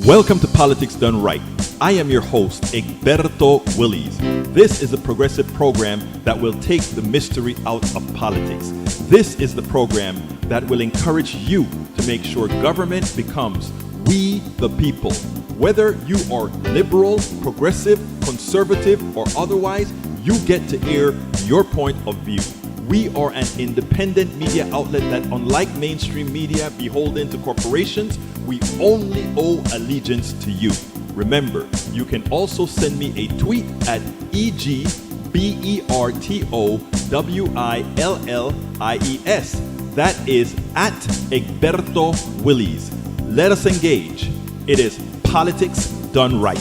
Welcome to Politics Done Right. I am your host, Egberto Willies. This is a progressive program that will take the mystery out of politics. This is the program that will encourage you to make sure government becomes we the people. Whether you are liberal, progressive, conservative, or otherwise, you get to air your point of view. We are an independent media outlet that, unlike mainstream media beholden to corporations, we only owe allegiance to you. Remember, you can also send me a tweet at EGBERTOWILLIES. That is at Egberto Willies. Let us engage. It is Politics Done Right.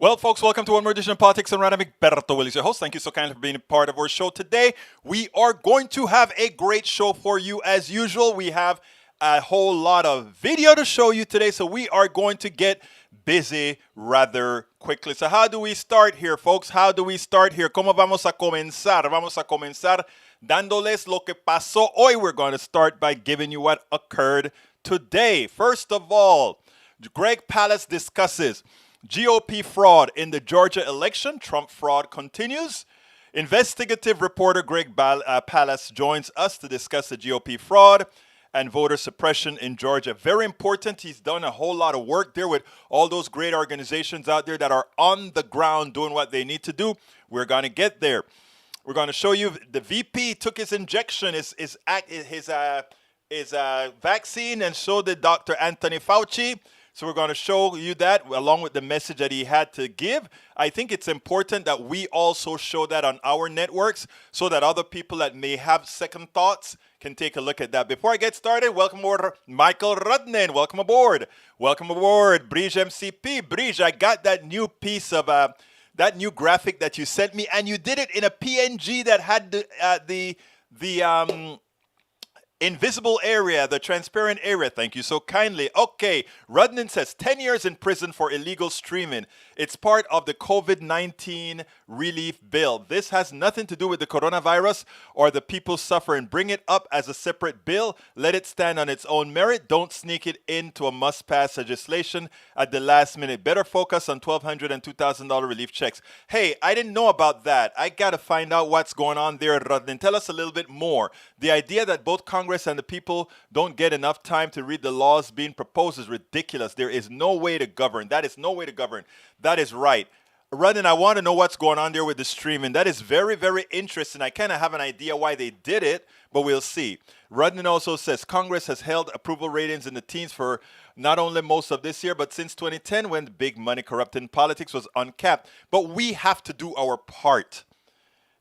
Well, folks, welcome to one more edition of Politics and Right. I'm Egberto Willies, your host. Thank you so kindly for being a part of our show today. We are going to have a great show for you as usual. We have a whole lot of video to show you today, so we are going to get busy rather quickly. So how do we start here, folks? How do we start here? ¿Cómo vamos a comenzar? Vamos a comenzar dándoles lo que pasó hoy. We're going to start by giving you what occurred today. First of all, Greg Palast discusses GOP fraud in the Georgia election. Trump fraud continues. Investigative reporter Greg Palast joins us to discuss the GOP fraud and voter suppression in Georgia. Very important. He's done a whole lot of work there with all those great organizations out there that are on the ground doing what they need to do. We're going to get there. We're going to show you the VP took his injection, his vaccine, and so did Dr. Anthony Fauci. So we're going to show you that along with the message that he had to give. I think it's important that we also show that on our networks so that other people that may have second thoughts can take a look at that. Before I get started, welcome aboard Michael Rudnin. Welcome aboard. Welcome aboard Brige MCP. Brige, I got that new piece of that new graphic that you sent me, and you did it in a PNG that had the invisible area, the transparent area. Thank you so kindly. Okay, Rudnin says 10 years in prison for illegal streaming. It's part of the COVID-19 relief bill. This has nothing to do with the coronavirus or the people suffering. Bring it up as a separate bill. Let it stand on its own merit. Don't sneak it into a must-pass legislation at the last minute. Better focus on $1,200 and $2,000 relief checks. Hey, I didn't know about that. I got to find out what's going on there, Rudnin. Tell us a little bit more. The idea that both Congress and the people don't get enough time to read the laws being proposed is ridiculous. There is no way to govern. That is no way to govern. That is right. Rudnin, I want to know what's going on there with the streaming. That is very, very interesting. I kind of have an idea why they did it, but we'll see. Rudnin also says Congress has held approval ratings in the teens for not only most of this year, but since 2010 when the big money corrupting politics was uncapped. But we have to do our part.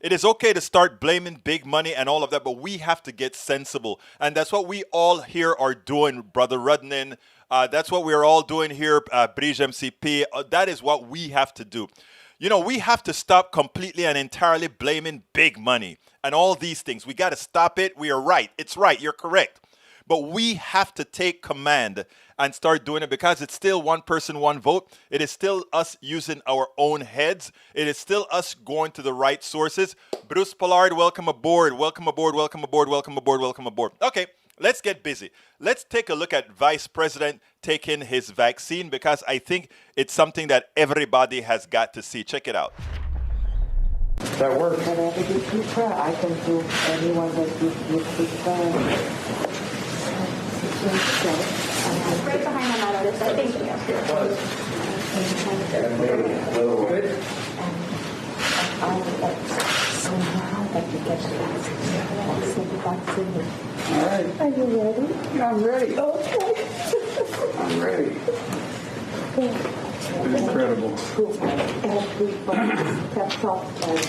It is okay to start blaming big money and all of that, but we have to get sensible. And that's what we all here are doing, Brother Rudnin. That's what we're all doing here, Brige MCP. That is what we have to do. You know, we have to stop completely and entirely blaming big money and all these things. We got to stop it. We are right. It's right. You're correct. But we have to take command and start doing it because it's still one person, one vote. It is still us using our own heads. It is still us going to the right sources. Bruce Pollard, welcome aboard. Welcome aboard. Welcome aboard. Welcome aboard. Welcome aboard. Okay, let's get busy. Let's take a look at Vice President taking his vaccine because I think it's something that everybody has got to see. Check it out. That works. Whatever you prefer, I can do anyone that you prefer. Right behind the metal. Thank you. Somehow that you get the vaccine. All right. Are you ready? I'm ready. Okay. I'm ready. Incredible. Everybody kept up and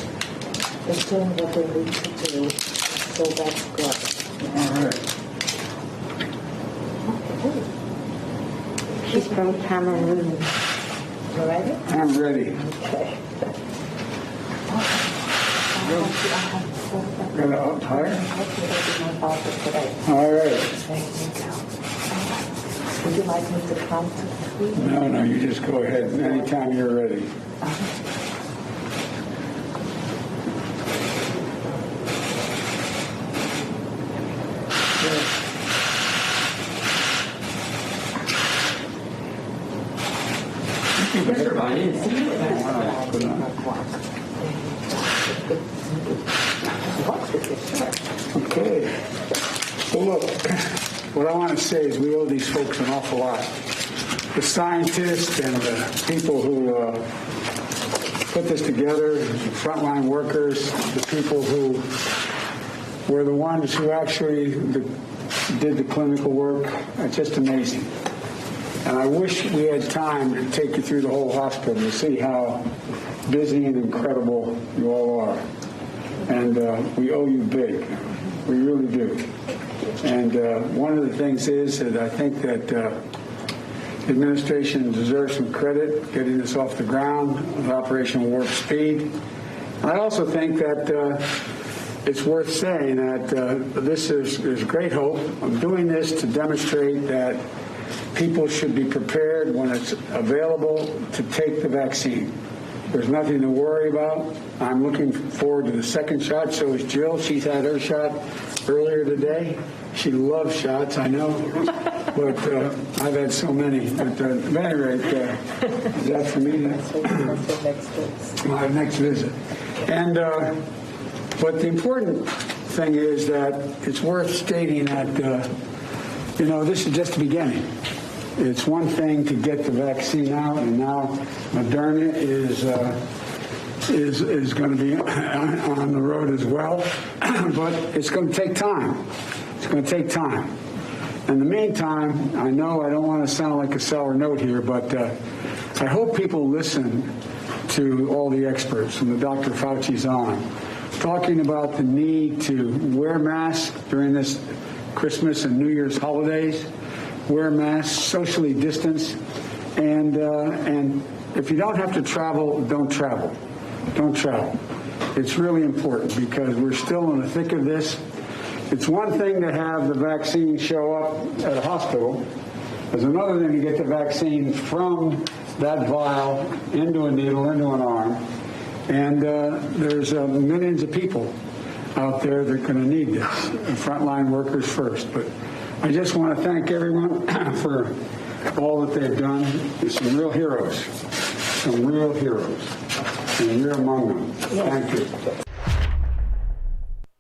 is doing what they need to do. So that's good. All right. She's from Cameroon. You ready? I'm ready. Okay. Got it up higher? Today. All right. There you go. Would you like me to count to 3? No, you just go ahead anytime you're ready. Good. Okay. Well, look, what I want to say is we owe these folks an awful lot. The scientists and the people who put this together, the frontline workers, the people who were the ones who actually did the clinical work. It's just amazing. And I wish we had time to take you through the whole hospital to see how busy and incredible you all are. And we owe you big. We really do. And one of the things is that I think that the administration deserves some credit getting this off the ground with Operation Warp Speed. I also think that it's worth saying that there's great hope. I'm doing this to demonstrate that people should be prepared when it's available to take the vaccine. There's nothing to worry about. I'm looking forward to the second shot. So is Jill. She's had her shot earlier today. She loves shots, I know, but I've had so many. But at any rate, is that for me? My next visit. And but the important thing is that it's worth stating that this is just the beginning. It's one thing to get the vaccine out, and now Moderna is going to be on the road as well. But it's going to take time. It's going to take time. In the meantime, I know I don't want to sound like a sour note here, but I hope people listen to all the experts, and the Dr. Fauci's on, talking about the need to wear masks during this Christmas and New Year's holidays, wear masks, socially distance, and if you don't have to travel, don't travel. Don't travel. It's really important because we're still in the thick of this. It's one thing to have the vaccine show up at a hospital. There's another thing to get the vaccine from that vial into a needle, into an arm. And there's millions of people out there that are going to need this, frontline workers first. But I just want to thank everyone for all that they've done. There's some real heroes, and you're among them. Thank you.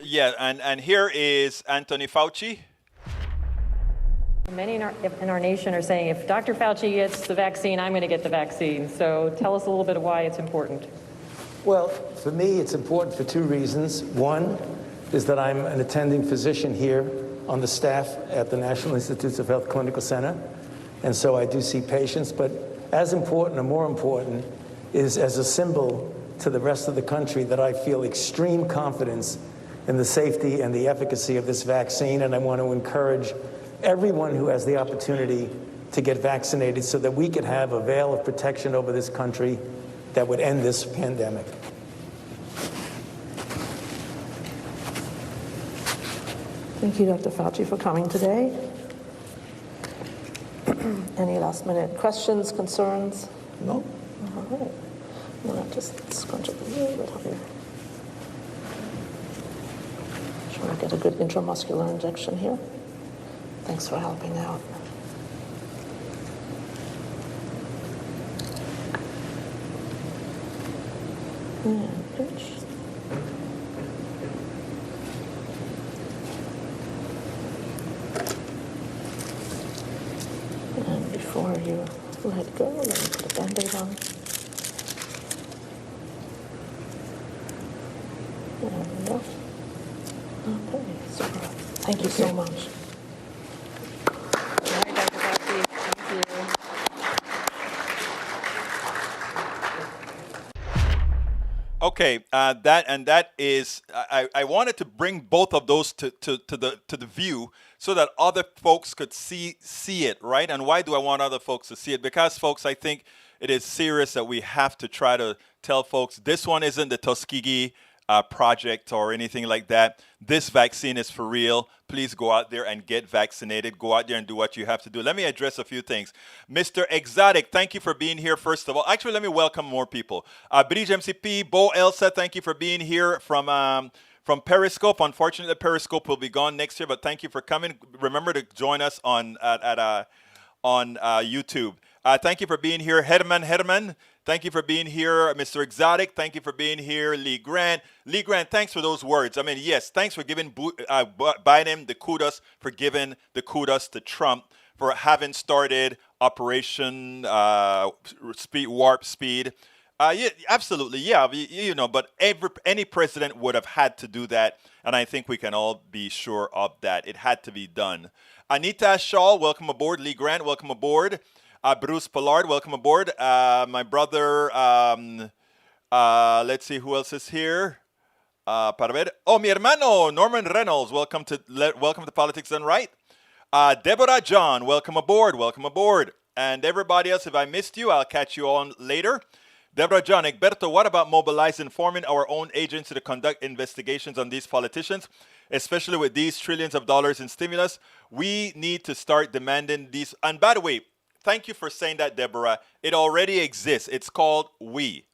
Yeah, and here is Anthony Fauci. Many in our nation are saying, if Dr. Fauci gets the vaccine, I'm going to get the vaccine. So tell us a little bit of why it's important. Well, for me, it's important for two reasons. One is that I'm an attending physician here on the staff at the National Institutes of Health Clinical Center, and so I do see patients. But as important, or more important, is as a symbol to the rest of the country that I feel extreme confidence in the safety and the efficacy of this vaccine, and I want to encourage everyone who has the opportunity to get vaccinated so that we could have a veil of protection over this country that would end this pandemic. Thank you, Dr. Fauci, for coming today. Any last-minute questions, concerns? No. All right. I'm going to just scrunch up a little bit here. Trying to get a good intramuscular injection here. Thanks for helping out. And pinch. And before you let go, let me put a Band-Aid on. There we go. Okay, super. Thank you so much. All right, Dr. Fauci, thank you. Okay, that is. I wanted to bring both of those to the view so that other folks could see it, right? And why do I want other folks to see it? Because, folks, I think it is serious that we have to try to tell folks this one isn't the Tuskegee project or anything like that. This vaccine is for real. Please go out there and get vaccinated. Go out there and do what you have to do. Let me address a few things. Mr. Exotic, thank you for being here, first of all. Actually, let me welcome more people. Bridge MCP, Bo Elsa, thank you for being here from Periscope. Unfortunately, Periscope will be gone next year, but thank you for coming. Remember to join us on YouTube. Thank you for being here, Herman. Thank you for being here, Mr. Exotic. Thank you for being here, Lee Grant. Lee Grant, thanks for those words. I mean, yes, thanks for giving Biden the kudos, for giving the kudos to Trump for having started Operation Warp Speed. Yeah, absolutely, yeah, but any president would have had to do that, and I think we can all be sure of that. It had to be done. Anita Shaw, welcome aboard. Lee Grant, welcome aboard. Bruce Pollard, welcome aboard. My brother, let's see who else is here. Para ver. Oh, mi hermano, Norman Reynolds, welcome to Politics Done Right. Deborah John, welcome aboard. And everybody else, if I missed you, I'll catch you on later. Deborah John, Egberto, what about mobilizing, forming our own agency to conduct investigations on these politicians, especially with these trillions of dollars in stimulus? We need to start demanding these. And by the way, thank you for saying that, Deborah. It already exists. It's called We.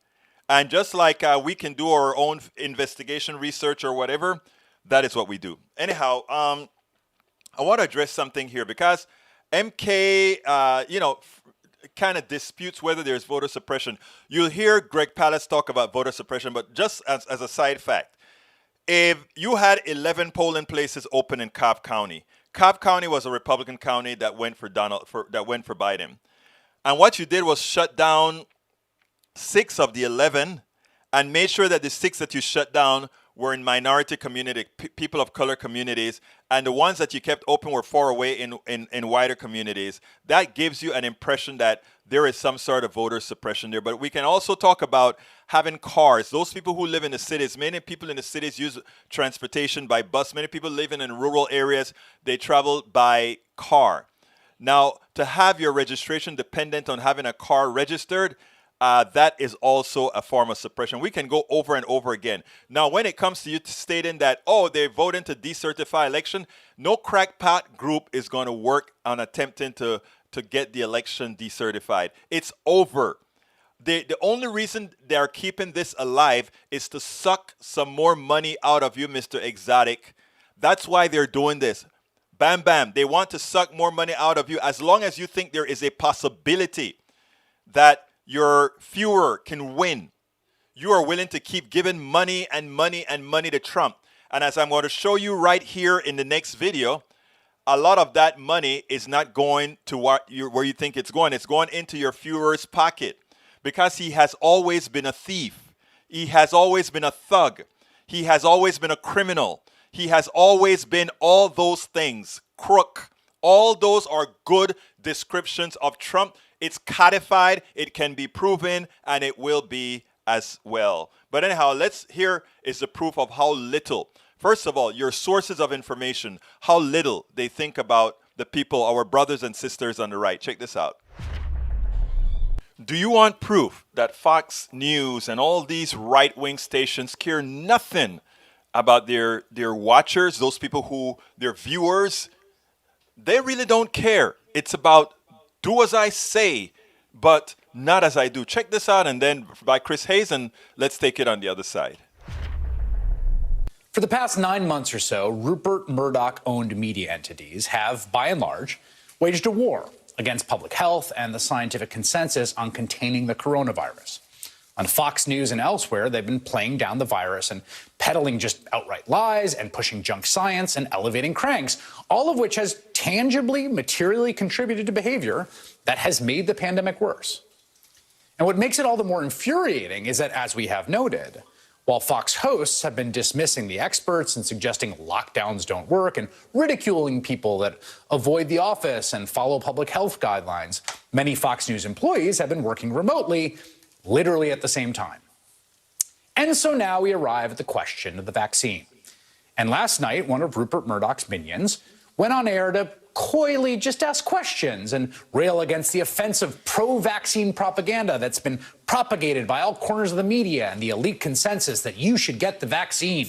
And just like we can do our own investigation research or whatever, that is what we do. Anyhow, I want to address something here because MK, kind of disputes whether there's voter suppression. You'll hear Greg Palast talk about voter suppression, but just as a side fact, if you had 11 polling places open in Cobb County was a Republican county that went for Biden, and what you did was shut down 6 of the 11 and made sure that the 6 that you shut down were in minority community, people of color communities, and the ones that you kept open were far away in wider communities. That gives you an impression that there is some sort of voter suppression there. But we can also talk about having cars. Those people who live in the cities, many people in the cities use transportation by bus. Many people living in rural areas, they travel by car. Now, to have your registration dependent on having a car registered, that is also a form of suppression. We can go over and over again. Now, when it comes to you stating that, they're voting to decertify election, no crackpot group is going to work on attempting to get the election decertified. It's over. The only reason they're keeping this alive is to suck some more money out of you, Mr. Exotic. That's why they're doing this. Bam, bam. They want to suck more money out of you as long as you think there is a possibility that your Führer can win. You are willing to keep giving money and money and money to Trump. And as I'm going to show you right here in the next video, a lot of that money is not going to where you think it's going. It's going into your Führer's pocket because he has always been a thief. He has always been a thug. He has always been a criminal. He has always been all those things. Crook. All those are good descriptions of Trump. It's codified, it can be proven, and it will be as well. But anyhow, here is the proof of how little, first of all, your sources of information, how little they think about the people, our brothers and sisters on the right. Check this out. Do you want proof that Fox News and all these right-wing stations care nothing about their watchers, those people their viewers? They really don't care. It's about do as I say, but not as I do. Check this out, and then by Chris Hayes, and let's take it on the other side. For the past 9 months or so, Rupert Murdoch-owned media entities have, by and large, waged a war against public health and the scientific consensus on containing the coronavirus. On Fox News and elsewhere, they've been playing down the virus and peddling just outright lies and pushing junk science and elevating cranks, all of which has tangibly, materially contributed to behavior that has made the pandemic worse. And what makes it all the more infuriating is that, as we have noted, while Fox hosts have been dismissing the experts and suggesting lockdowns don't work and ridiculing people that avoid the office and follow public health guidelines, many Fox News employees have been working remotely, literally at the same time. And so now we arrive at the question of the vaccine. And last night, one of Rupert Murdoch's minions went on air to coyly just ask questions and rail against the offensive pro-vaccine propaganda that's been propagated by all corners of the media and the elite consensus that you should get the vaccine.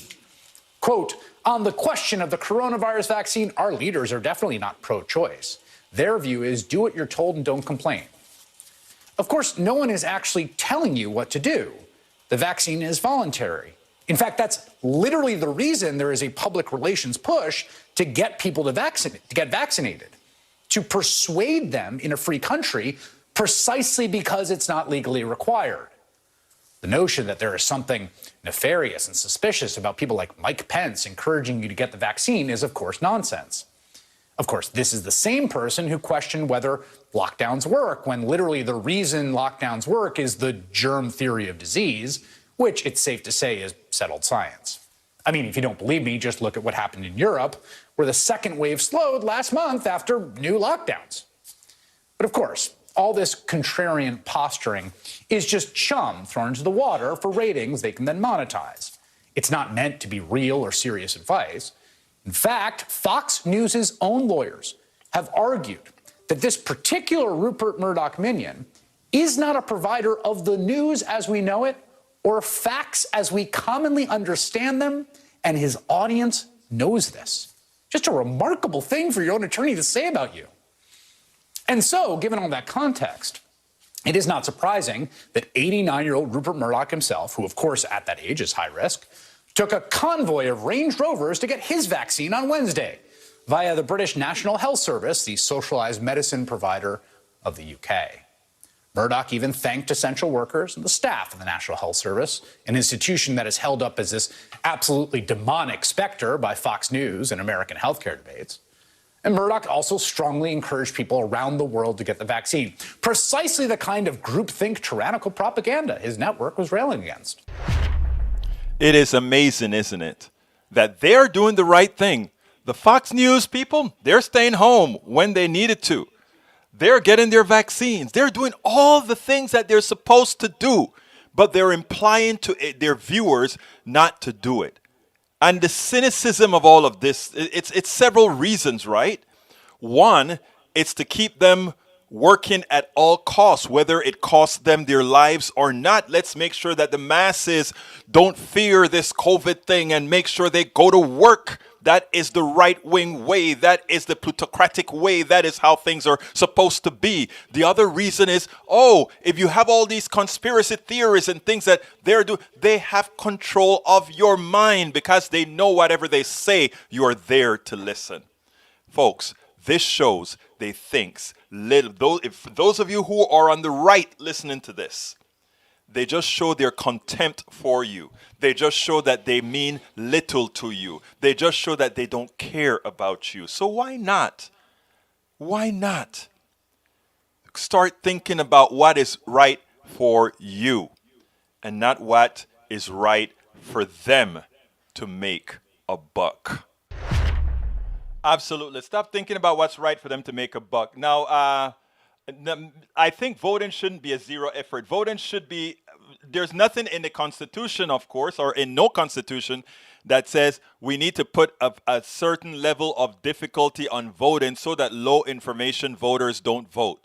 Quote, on the question of the coronavirus vaccine, our leaders are definitely not pro-choice. Their view is do what you're told and don't complain. Of course, no one is actually telling you what to do. The vaccine is voluntary. In fact, that's literally the reason there is a public relations push to get people to get vaccinated, to persuade them in a free country precisely because it's not legally required. The notion that there is something nefarious and suspicious about people like Mike Pence encouraging you to get the vaccine is, of course, nonsense. Of course, this is the same person who questioned whether lockdowns work, when literally the reason lockdowns work is the germ theory of disease, which it's safe to say is settled science. I mean, if you don't believe me, just look at what happened in Europe, where the second wave slowed last month after new lockdowns. But of course, all this contrarian posturing is just chum thrown into the water for ratings they can then monetize. It's not meant to be real or serious advice. In fact, Fox News' own lawyers have argued that this particular Rupert Murdoch minion is not a provider of the news as we know it or facts as we commonly understand them, and his audience knows this. Just a remarkable thing for your own attorney to say about you. And so, given all that context, it is not surprising that 89-year-old Rupert Murdoch himself, who of course at that age is high risk, took a convoy of Range Rovers to get his vaccine on Wednesday via the British National Health Service, the socialized medicine provider of the UK. Murdoch even thanked essential workers and the staff of the National Health Service, an institution that is held up as this absolutely demonic specter by Fox News and American healthcare debates. And Murdoch also strongly encouraged people around the world to get the vaccine, precisely the kind of groupthink tyrannical propaganda his network was railing against. It is amazing, isn't it, that they're doing the right thing. The Fox News people, they're staying home when they needed to. They're getting their vaccines. They're doing all the things that they're supposed to do, but they're implying to their viewers not to do it. And the cynicism of all of this, it's several reasons, right? One, it's to keep them working at all costs, whether it costs them their lives or not. Let's make sure that the masses don't fear this COVID thing and make sure they go to work. That is the right-wing way. That is the plutocratic way. That is how things are supposed to be. The other reason is, if you have all these conspiracy theories and things that they're doing, they have control of your mind because they know whatever they say, you are there to listen. Folks, this shows they think little. If those of you who are on the right listening to this, they just show their contempt for you. They just show that they mean little to you. They just show that they don't care about you. So why not? Why not? Start thinking about what is right for you and not what is right for them to make a buck. Absolutely. Stop thinking about what's right for them to make a buck. Now, I think voting shouldn't be a zero effort. Voting should be, there's nothing in the Constitution, of course, or in no Constitution that says we need to put a certain level of difficulty on voting so that low information voters don't vote.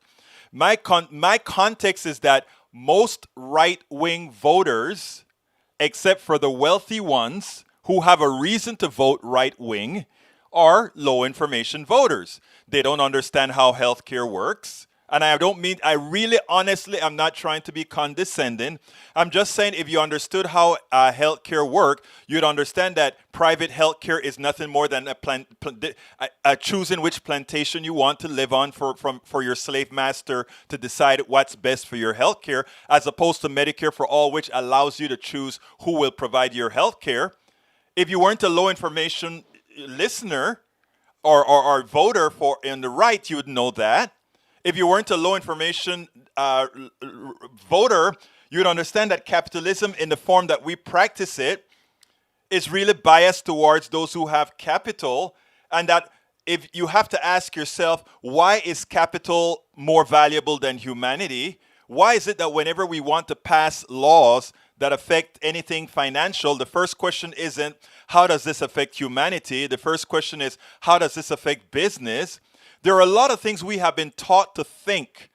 My context is that most right-wing voters, except for the wealthy ones who have a reason to vote right-wing, are low information voters. They don't understand how healthcare works. And I really honestly, I'm not trying to be condescending. I'm just saying if you understood how healthcare work, you'd understand that private healthcare is nothing more than choosing which plantation you want to live on for your slave master to decide what's best for your healthcare, as opposed to Medicare for All, which allows you to choose who will provide your healthcare. If you weren't a low information listener or voter in the right, you would know that. If you weren't a low information voter, you'd understand that capitalism in the form that we practice it is really biased towards those who have capital, and that if you have to ask yourself, why is capital more valuable than humanity? Why is it that whenever we want to pass laws that affect anything financial, the first question isn't, how does this affect humanity? The first question is, how does this affect business? There are a lot of things we have been taught to think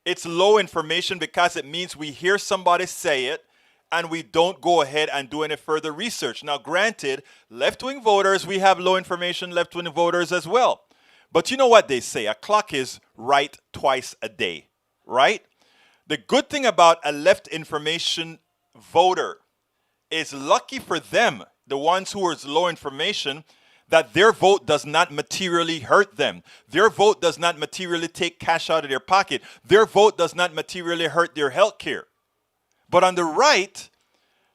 it's low information because it means we hear somebody say it and we don't go ahead and do any further research. Now, granted, left-wing voters, we have low information left-wing voters as well. But you know what they say, a clock is right twice a day, right? The good thing about a left information voter is, lucky for them, the ones who are low information, that their vote does not materially hurt them. Their vote does not materially take cash out of their pocket. Their vote does not materially hurt their health care. But on the right,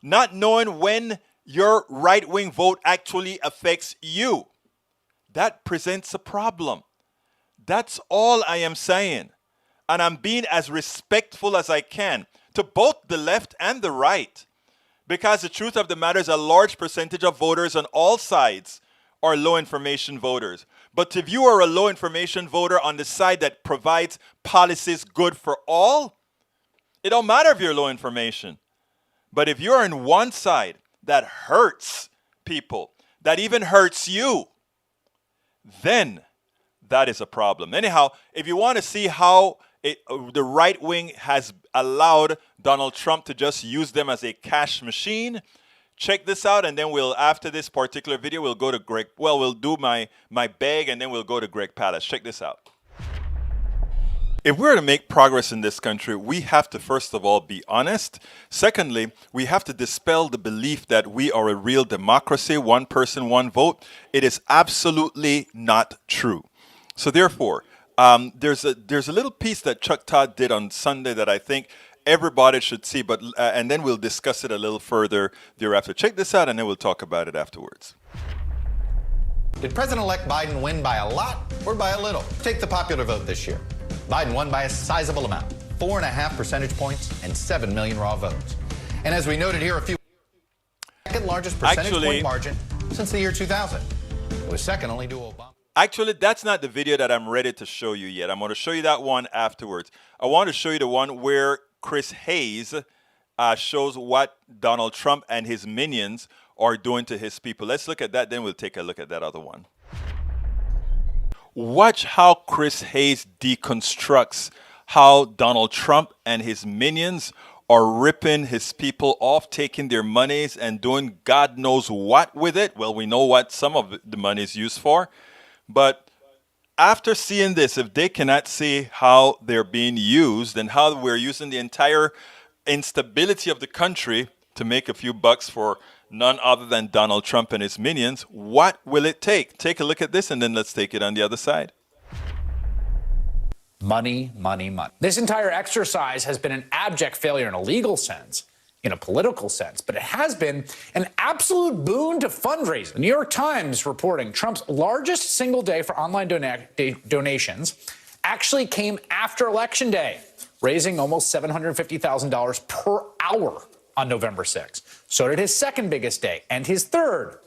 not knowing when your right-wing vote actually affects you, that presents a problem. That's all I am saying. And I'm being as respectful as I can to both the left and the right. Because the truth of the matter is a large percentage of voters on all sides are low information voters. But if you are a low information voter on the side that provides policies good for all, it don't matter if you're low information. But if you're on one side that hurts people, that even hurts you, then that is a problem. Anyhow, if you want to see how the right wing has allowed Donald Trump to just use them as a cash machine, check this out, and then we'll, after this particular video, we'll go to Greg. Well, we'll do my bag, and then we'll go to Greg Palast. Check this out. If we're to make progress in this country, we have to, first of all, be honest. Secondly, we have to dispel the belief that we are a real democracy, one person, one vote. It is absolutely not true. So therefore, there's a little piece that Chuck Todd did on Sunday that I think everybody should see, but and then we'll discuss it a little further thereafter. Check this out, and then we'll talk about it afterwards. Did President-elect Biden win by a lot or by a little? Take the popular vote this year. Biden won by a sizable amount, 4.5 percentage points and 7 million raw votes. And as we noted here, second largest percentage point margin since the year 2000. It was second only to Obama. Actually, that's not the video that I'm ready to show you yet. I'm going to show you that one afterwards. I want to show you the one where Chris Hayes shows what Donald Trump and his minions are doing to his people. Let's look at that, then we'll take a look at that other one. Watch how Chris Hayes deconstructs how Donald Trump and his minions are ripping his people off, taking their monies and doing God knows what with it. Well, we know what some of the money is used for. But after seeing this, if they cannot see how they're being used and how we're using the entire instability of the country to make a few bucks for none other than Donald Trump and his minions, what will it take? Take a look at this, and then let's take it on the other side. Money, money, money. This entire exercise has been an abject failure in a legal sense, in a political sense, but it has been an absolute boon to fundraising. The New York Times reporting Trump's largest single day for online donations actually came after Election Day, raising almost $750,000 per hour on November 6th. So did his second biggest day and his third.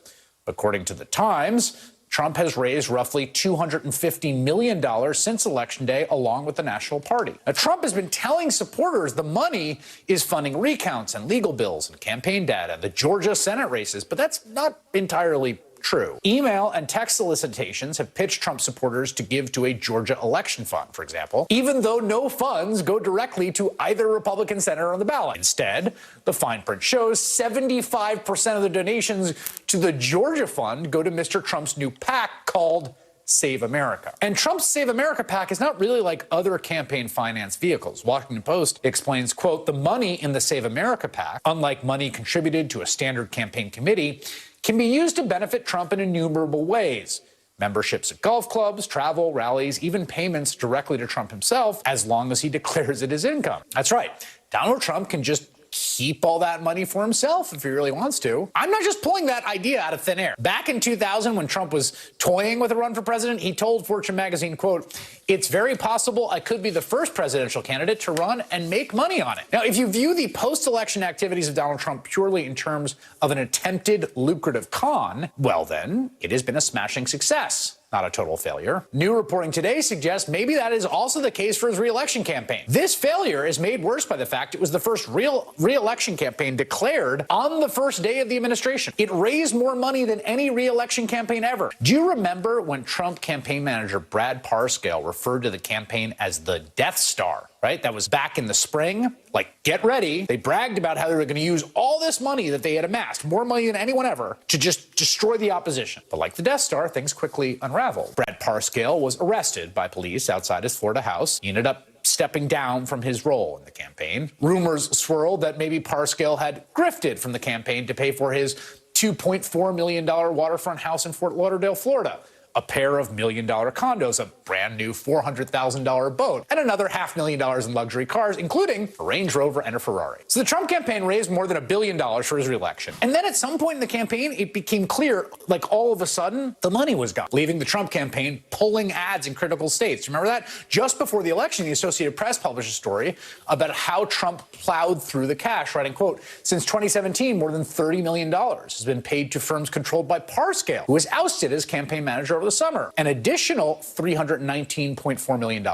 According to the Times, Trump has raised roughly $250 million since Election Day, along with the National Party. Now, Trump has been telling supporters the money is funding recounts and legal bills and campaign data, the Georgia Senate races, but that's not entirely true. Email and text solicitations have pitched Trump supporters to give to a Georgia election fund, for example, even though no funds go directly to either Republican senator on the ballot. Instead, the fine print shows 75% of the donations to the Georgia fund go to Mr. Trump's new PAC called Save America. And Trump's Save America PAC is not really like other campaign finance vehicles. Washington Post explains, quote, the money in the Save America PAC, unlike money contributed to a standard campaign committee, can be used to benefit Trump in innumerable ways. Memberships at golf clubs, travel, rallies, even payments directly to Trump himself, as long as he declares it as income. That's right. Donald Trump can just keep all that money for himself if he really wants to. I'm not just pulling that idea out of thin air. Back in 2000, when Trump was toying with a run for president, he told Fortune magazine, quote, it's very possible I could be the first presidential candidate to run and make money on it. Now, if you view the post-election activities of Donald Trump purely in terms of an attempted lucrative con, well then, it has been a smashing success, not a total failure. New reporting today suggests maybe that is also the case for his re-election campaign. This failure is made worse by the fact it was the first real re-election campaign declared on the first day of the administration. It raised more money than any re-election campaign ever. Do you remember when Trump campaign manager Brad Parscale referred to the campaign as the Death Star? Right? That was back in the spring. Like, get ready. They bragged about how they were going to use all this money that they had amassed, more money than anyone ever, to just destroy the opposition. But like the Death Star, things quickly unraveled. Brad Parscale was arrested by police outside his Florida house. He ended up stepping down from his role in the campaign. Rumors swirled that maybe Parscale had grifted from the campaign to pay for his $2.4 million waterfront house in Fort Lauderdale, Florida, a pair of $1 million condos, a brand new $400,000 boat, and another $500,000 in luxury cars, including a Range Rover and a Ferrari. So the Trump campaign raised more than $1 billion for his reelection. And then at some point in the campaign, it became clear, like all of a sudden, the money was gone, leaving the Trump campaign pulling ads in critical states. Remember that? Just before the election, the Associated Press published a story about how Trump plowed through the cash, writing, quote, since 2017, more than $30 million has been paid to firms controlled by Parscale, who was ousted as campaign manager over the summer. An additional $319.4 million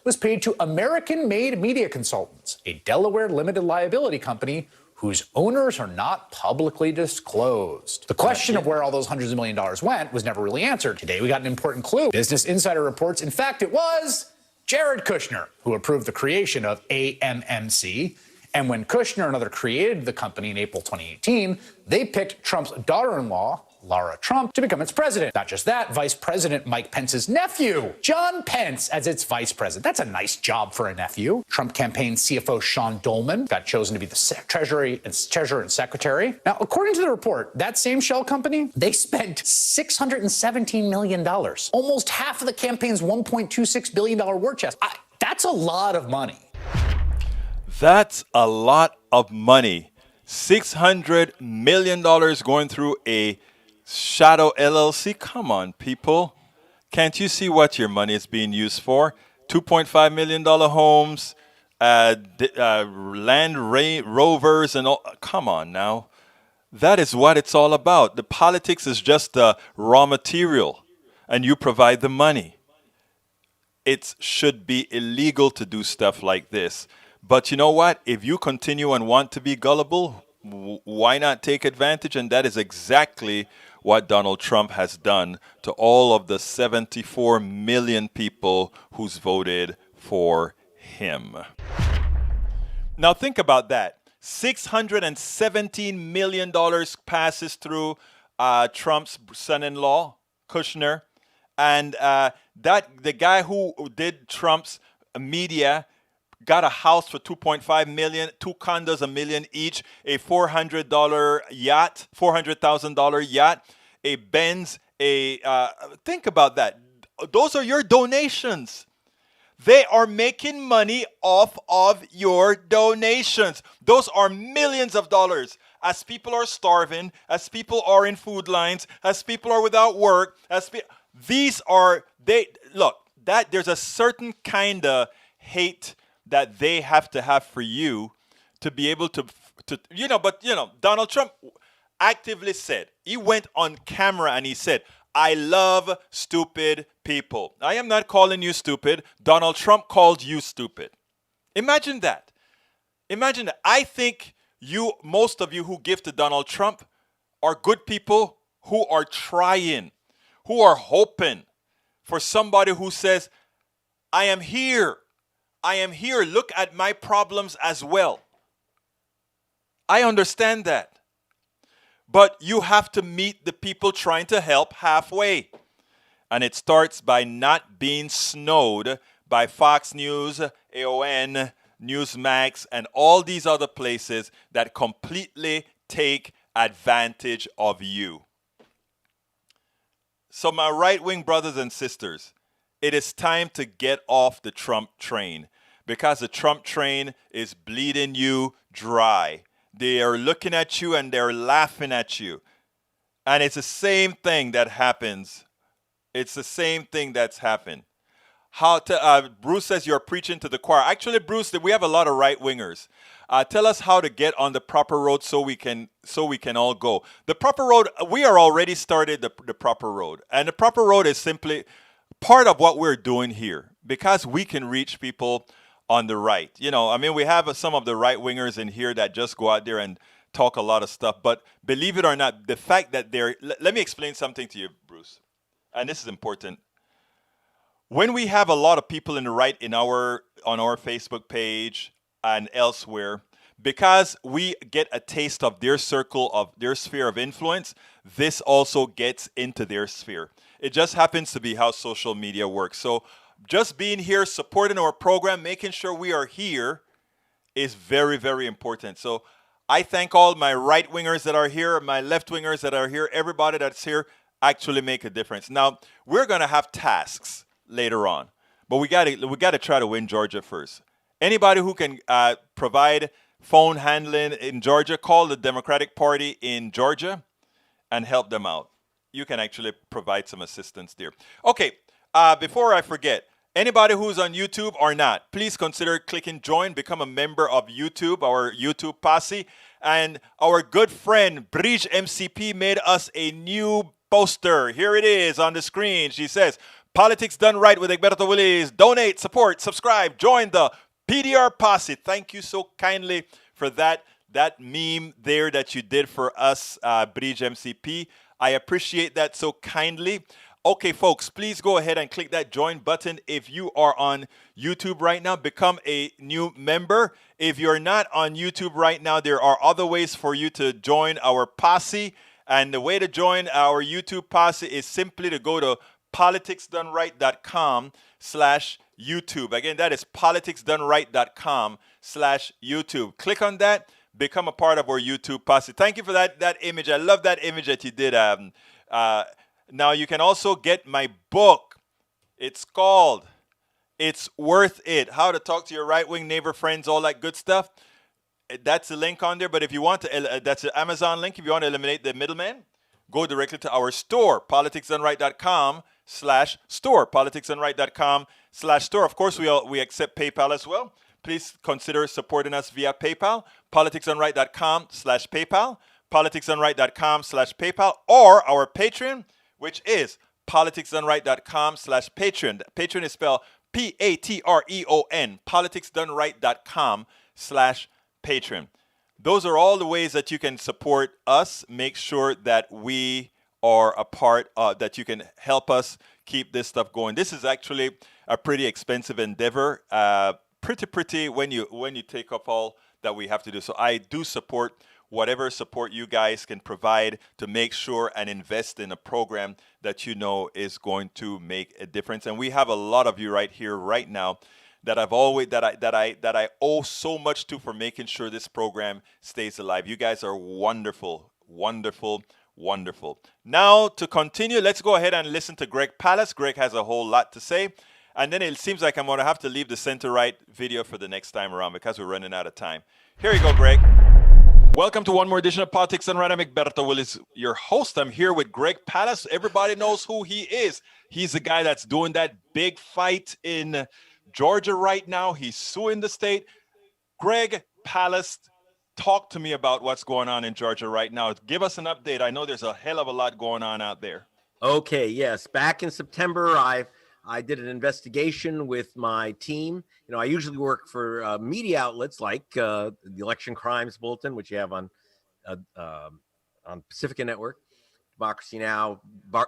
was paid to American-made media consultants, a Delaware limited liability company whose owners are not publicly disclosed. The question of where all those hundreds of million dollars went was never really answered. Today, we got an important clue. Business Insider reports, in fact, it was Jared Kushner who approved the creation of AMMC. And when Kushner and others created the company in April 2018, they picked Trump's daughter-in-law, Lara Trump, to become its president. Not just that, Vice President Mike Pence's nephew, John Pence, as its vice president. That's a nice job for a nephew. Trump campaign CFO Sean Dolman got chosen to be the treasurer and secretary. Now, according to the report, that same shell company, they spent $617 million, almost half of the campaign's $1.26 billion war chest. That's a lot of money. That's a lot of money. $600 million going through a shadow LLC. Come on, people. Can't you see what your money is being used for? $2.5 million homes, Land Rovers, and all. Come on now. That is what it's all about. The politics is just the raw material, and you provide the money. It should be illegal to do stuff like this. But you know what? If you continue and want to be gullible, why not take advantage? And that is exactly what Donald Trump has done to all of the 74 million people who's voted for him. Now think about that. $617 million passes through Trump's son-in-law, Kushner. And the guy who did Trump's media got a house for $2.5 million, 2 condos $1 million each, a $400,000 yacht, a Benz, think about that. Those are your donations. They are making money off of your donations. Those are millions of dollars. As people are starving, as people are in food lines, as people are without work, there's a certain kind of hate that they have to have for you to be able to Donald Trump actively said, he went on camera and he said, I love stupid people. I am not calling you stupid. Donald Trump called you stupid. Imagine that. Imagine that. I think most of you who give to Donald Trump are good people who are trying, who are hoping for somebody who says, I am here. I am here. Look at my problems as well. I understand that. But you have to meet the people trying to help halfway. And it starts by not being snowed by Fox News, AON, Newsmax, and all these other places that completely take advantage of you. So my right-wing brothers and sisters, it is time to get off the Trump train, because the Trump train is bleeding you dry. They are looking at you and they're laughing at you. And it's the same thing that happens. It's the same thing that's happened. Bruce says you're preaching to the choir. Actually, Bruce, we have a lot of right-wingers. Tell us how to get on the proper road so we can all go. The proper road, we are already started the proper road. And the proper road is simply part of what we're doing here, because we can reach people on the right. We have some of the right-wingers in here that just go out there and talk a lot of stuff. But believe it or not, the fact that let me explain something to you, Bruce. And this is important. When we have a lot of people in the right on our Facebook page and elsewhere, because we get a taste of their circle, of their sphere of influence, this also gets into their sphere. It just happens to be how social media works. So just being here, supporting our program, making sure we are here is very, very important. So I thank all my right wingers that are here, my left wingers that are here, everybody that's here actually make a difference. Now, we're going to have tasks later on, but we got to try to win Georgia first. Anybody who can provide phone handling in Georgia, call the Democratic Party in Georgia and help them out. You can actually provide some assistance there. Okay, before I forget, anybody who's on YouTube or not, please consider clicking join, become a member of YouTube, our YouTube posse. And our good friend Bridge MCP made us a new poster. Here it is on the screen. She says, "Politics done right with Egberto Willis. Donate, support, subscribe, join the PDR posse." Thank you so kindly for that meme there that you did for us, Bridge MCP. I appreciate that so kindly. Okay, folks, please go ahead and click that join button. If you are on YouTube right now, become a new member. If you're not on YouTube right now, there are other ways for you to join our posse. And the way to join our YouTube posse is simply to go to politicsdoneright.com/YouTube. Again, that is politicsdoneright.com/YouTube. Click on that. Become a part of our YouTube posse. Thank you for that image. I love that image that you did. Now you can also get my book. It's called "It's Worth It: How to Talk to Your Right-Wing Neighbor Friends," all that good stuff. That's the link on there. But if you want to, that's an Amazon link. If you want to eliminate the middleman, go directly to our store, politicsdoneright.com/store, politicsdoneright.com/store. Of course, we accept PayPal as well. Please consider supporting us via PayPal, politicsdoneright.com/PayPal, politicsdoneright.com/PayPal, or our Patreon, which is politicsdoneright.com/Patreon. Patreon is spelled Patreon, politicsdoneright.com/Patreon. Those are all the ways that you can support us. Make sure that we are a part of, that you can help us keep this stuff going. This is actually a pretty expensive endeavor. Pretty when you take up all that we have to do. So I do support whatever support you guys can provide to make sure and invest in a program that you know is going to make a difference. And we have a lot of you right here, right now, that I owe so much to for making sure this program stays alive. You guys are wonderful, wonderful, wonderful. Now to continue, let's go ahead and listen to Greg Palast. Greg has a whole lot to say. And then it seems like I'm going to have to leave the center-right video for the next time around because we're running out of time. Here you go, Greg. Welcome to one more edition of Politics Done Right. I'm Egberto Willis, your host. I'm here with Greg Palast. Everybody knows who he is. He's the guy that's doing that big fight in Georgia right now. He's suing the state. Greg Palast, talk to me about what's going on in Georgia right now. Give us an update. I know there's a hell of a lot going on out there. Okay, yes. Back in September, I did an investigation with my team. You know, I usually work for media outlets like the Election Crimes Bulletin, which you have on Pacifica Network, Democracy Now!,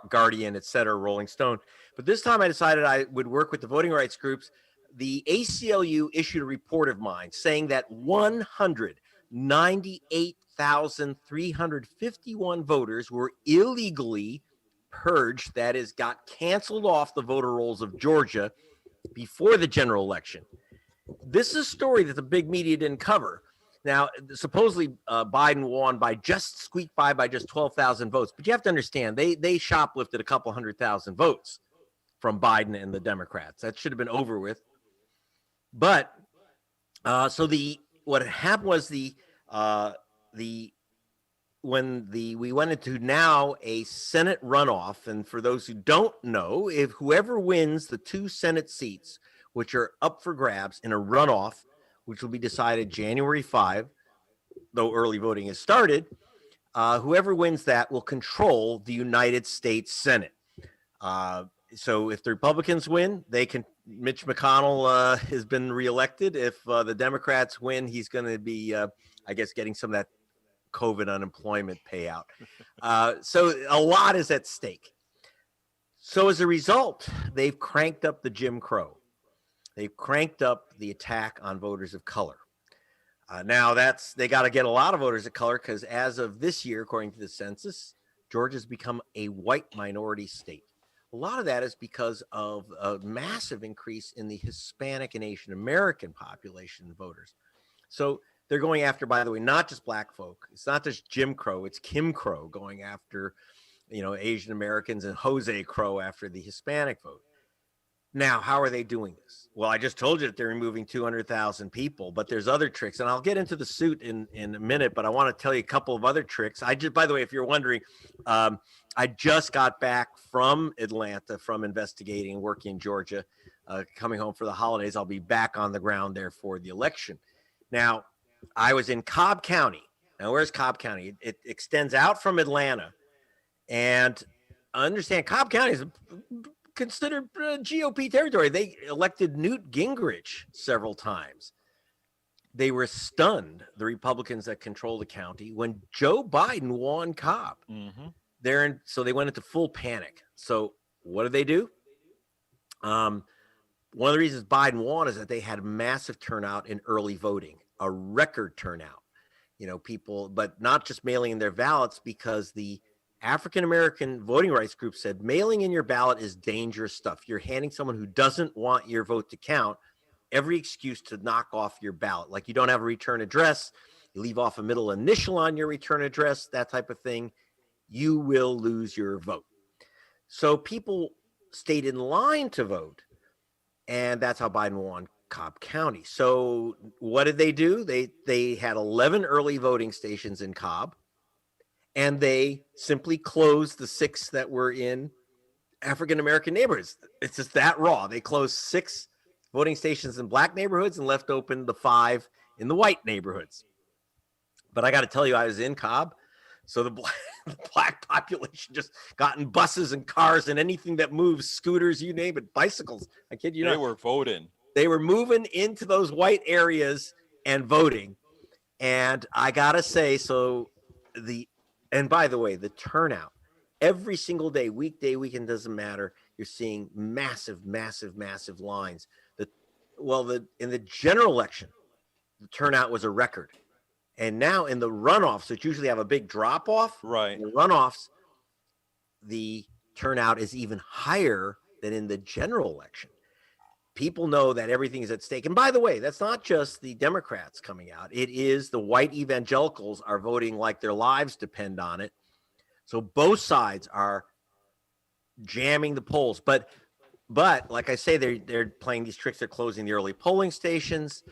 Guardian, etc., Rolling Stone. But this time I decided I would work with the voting rights groups. The ACLU issued a report of mine saying that 198,351 voters were illegally purged, that is, got canceled off the voter rolls of Georgia before the general election. This is a story that the big media didn't cover. Now, supposedly Biden won squeaked by just 12,000 votes. But you have to understand, they shoplifted a couple 100,000 votes from Biden and the Democrats. That should have been over with. But what happened was we went into now a Senate runoff, and for those who don't know, if whoever wins the 2 Senate seats, which are up for grabs in a runoff, which will be decided January 5, though early voting has started, whoever wins that will control the United States Senate. So if the Republicans win, Mitch McConnell has been reelected. If the Democrats win, he's going to be, I guess, getting some of that COVID unemployment payout. So a lot is at stake. So as a result, they've cranked up the Jim Crow. They've cranked up the attack on voters of color. Now they got to get a lot of voters of color because as of this year, according to the census, Georgia's become a white minority state. A lot of that is because of a massive increase in the Hispanic and Asian American population voters. So They're going after, by the way, not just black folk. It's not just Jim Crow. It's Kim Crow going after, Asian Americans, and Jose Crow after the Hispanic vote. Now, how are they doing this? Well, I just told you that they're removing 200,000 people, but there's other tricks, and I'll get into the suit in a minute, but I want to tell you a couple of other tricks. By the way, if you're wondering, I just got back from Atlanta from investigating, working in Georgia, coming home for the holidays. I'll be back on the ground there for the election. Now, I was in Cobb County. Now, where's Cobb County? It extends out from Atlanta, and I understand Cobb County is considered GOP territory. They elected Newt Gingrich several times. They were stunned, the Republicans that control the county, when Joe Biden won Cobb. Mm-hmm. So they went into full panic. So what did they do? One of the reasons Biden won is that they had massive turnout in early voting, a record turnout. People, but not just mailing in their ballots, because the African-American voting rights group said mailing in your ballot is dangerous stuff. You're handing someone who doesn't want your vote to count every excuse to knock off your ballot. Like, you don't have a return address, you leave off a middle initial on your return address, that type of thing, you will lose your vote. So people stayed in line to vote, and that's how Biden won Cobb County. So what did they do? They had 11 early voting stations in Cobb, and they simply closed the 6 that were in African-American neighborhoods. It's just that raw. They closed 6 voting stations in black neighborhoods and left open the 5 in the white neighborhoods. But I got to tell you, I was in Cobb, so the black population just got in buses and cars and anything that moves, scooters, you name it, bicycles. I kid you not. They were voting. They were moving into those white areas and voting. And I got to say, and by the way, the turnout every single day, weekday, weekend, doesn't matter. You're seeing massive, massive, massive lines. In the general election, the turnout was a record. And now in the runoffs, which usually have a big drop off, right? In the runoffs, the turnout is even higher than in the general election. People know that everything is at stake. And by the way, that's not just the Democrats coming out. It is the white evangelicals are voting like their lives depend on it. So both sides are jamming the polls. But like I say, they're playing these tricks. They're closing the early polling stations.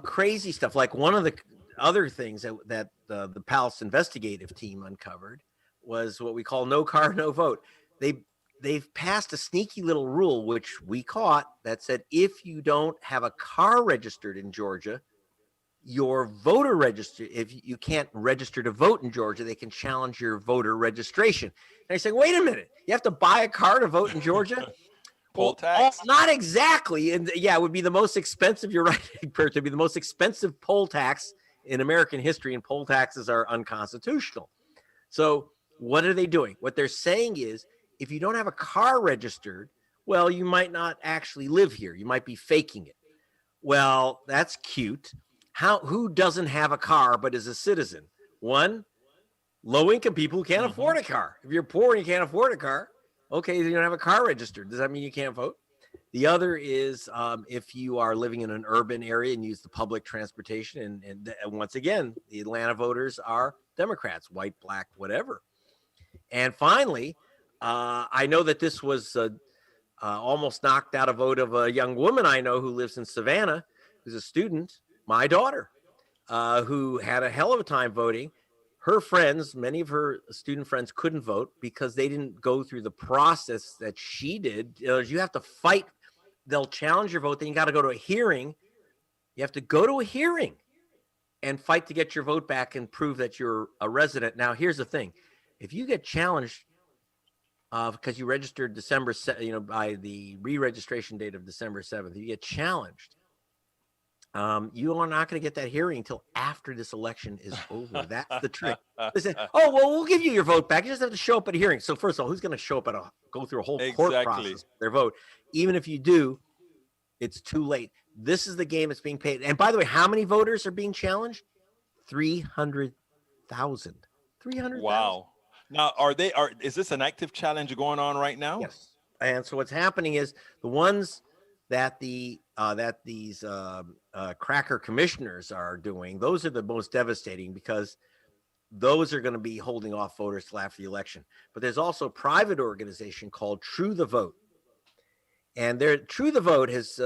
Crazy stuff. Like, one of the other things that the Palast investigative team uncovered was what we call no car, no vote. They've passed a sneaky little rule, which we caught, that said if you don't have a car registered in Georgia, your voter register, if you can't register to vote in Georgia, they can challenge your voter registration. And I say, wait a minute, you have to buy a car to vote in Georgia? Poll tax? Not exactly. And yeah, it would be the most expensive, you're right, to be the most expensive poll tax in American history, and poll taxes are unconstitutional. So what are they doing? What they're saying is, if you don't have a car registered, well, you might not actually live here. You might be faking it. Well, that's cute. Who doesn't have a car but is a citizen? One, low-income people who can't afford a car. If you're poor and you can't afford a car, okay, you don't have a car registered. Does that mean you can't vote? The other is if you are living in an urban area and use the public transportation. And once again, the Atlanta voters are Democrats, white, black, whatever. And finally, I know that this was almost knocked out a vote of a young woman I know who lives in Savannah, who's a student, my daughter, who had a hell of a time voting. Her friends, many of her student friends, couldn't vote because they didn't go through the process that she did. You have to fight. They'll challenge your vote. Then you got to go to a hearing. You have to go to a hearing and fight to get your vote back and prove that you're a resident. Now, here's the thing. If you get challenged because you registered by the re-registration date of December 7th, you get challenged. You are not going to get that hearing until after this election is over. That's the trick. They say, oh, well, we'll give you your vote back. You just have to show up at a hearing. So first of all, who's going to show up go through a whole court process for their vote? Even if you do, it's too late. This is the game that's being paid. And by the way, how many voters are being challenged? 300,000. 300,000. Wow. Now, is this an active challenge going on right now? Yes. And so what's happening is the ones that the that these cracker commissioners are doing, those are the most devastating because those are going to be holding off voters till after the election. But there's also a private organization called True the Vote. And True the Vote has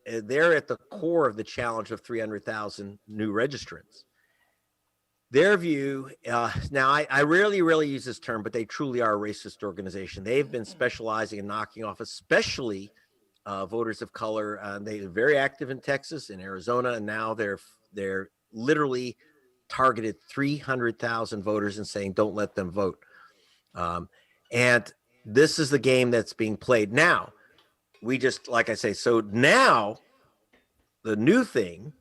they're at the core of the challenge of 300,000 new registrants. Their view, now I rarely use this term, but they truly are a racist organization. They've been specializing in knocking off especially voters of color. They're very active in Texas and Arizona, and now they're literally targeted 300,000 voters and saying, don't let them vote. And this is the game that's being played. Now, like I say, so now the new thing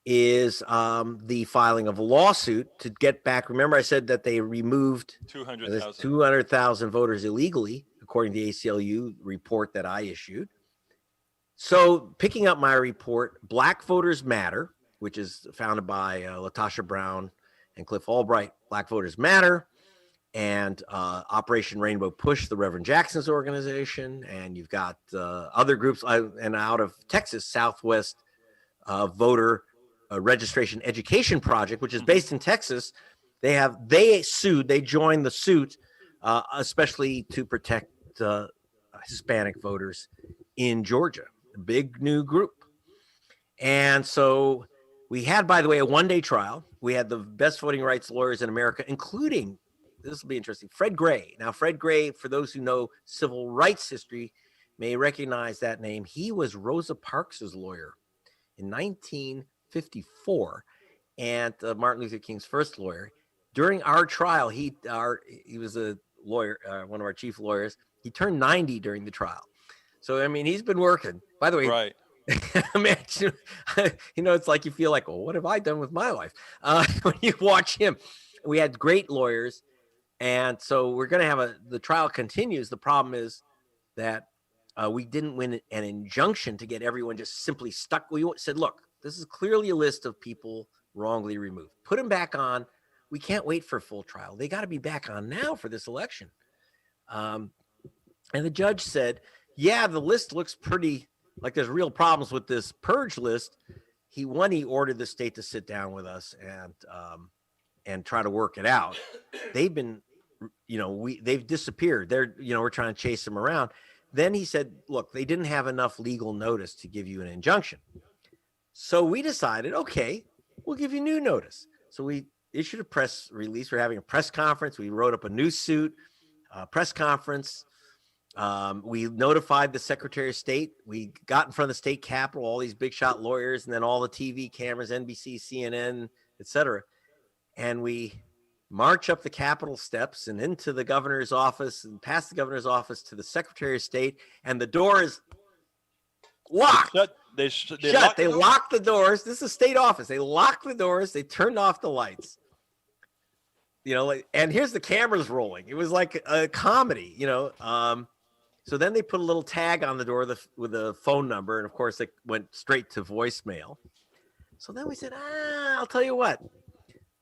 is the filing of a lawsuit to get back. Remember, I said that they removed 200,000 voters illegally, according to the ACLU report that I issued. So picking up my report, Black Voters Matter, which is founded by Latasha Brown and Cliff Albright, Black Voters Matter, and Operation Rainbow Push, the Reverend Jackson's organization, and you've got other groups, and out of Texas, Southwest Voter Registration Education Project, which is based in Texas. They joined the suit, especially to protect Hispanic voters in Georgia, a big new group. And so we had, by the way, a one-day trial. We had the best voting rights lawyers in America, including, this will be interesting, Fred Gray. Now, Fred Gray, for those who know civil rights history, may recognize that name. He was Rosa Parks's lawyer in 1954 and Martin Luther King's first lawyer. During our trial, he was a lawyer, one of our chief lawyers. He turned 90 during the trial. So, I mean, he's been working. By the way, Right. Imagine, it's like you feel like, well, what have I done with my life? When you watch him, we had great lawyers. And so we're going to have the trial continues. The problem is that we didn't win an injunction to get everyone just simply stuck. We said, look, this is clearly a list of people wrongly removed. Put them back on. We can't wait for a full trial. They got to be back on now for this election. And the judge said, yeah, the list looks pretty like there's real problems with this purge list. He ordered the state to sit down with us and try to work it out. They've been, they've disappeared. We're trying to chase them around. Then he said, look, they didn't have enough legal notice to give you an injunction. So we decided, okay, we'll give you new notice. So we issued a press release. We're having a press conference. We wrote up a new suit, press conference. We notified the Secretary of State. We got in front of the state capitol, all these big shot lawyers, and then all the TV cameras, NBC, CNN, et cetera. And we march up the Capitol steps and into the governor's office and past the governor's office to the Secretary of State. And the door is locked. They locked the doors. This is a state office. They locked the doors. They turned off the lights. And here's the cameras rolling. It was like a comedy, So then they put a little tag on the door with a phone number. And of course, it went straight to voicemail. So then we said, I'll tell you what.